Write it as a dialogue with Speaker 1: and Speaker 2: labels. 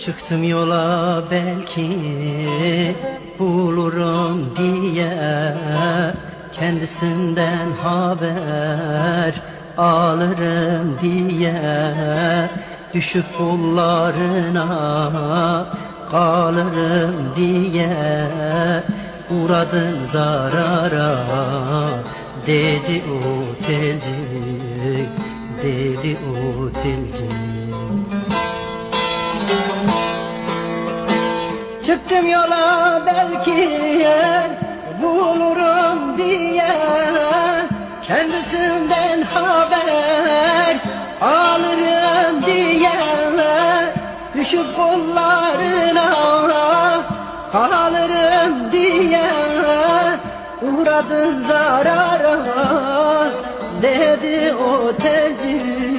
Speaker 1: Çıktım yola belki bulurum diye, kendisinden haber alırım diye. Düşüp kollarına kalırım diye, uğradın zarara dedi otelci, dedi otelci. Çıktım yola belki bulurum diye, kendisinden haber alırım diye. Düşüp kollarına kalırım diye, uğradın zarara dedi otelci.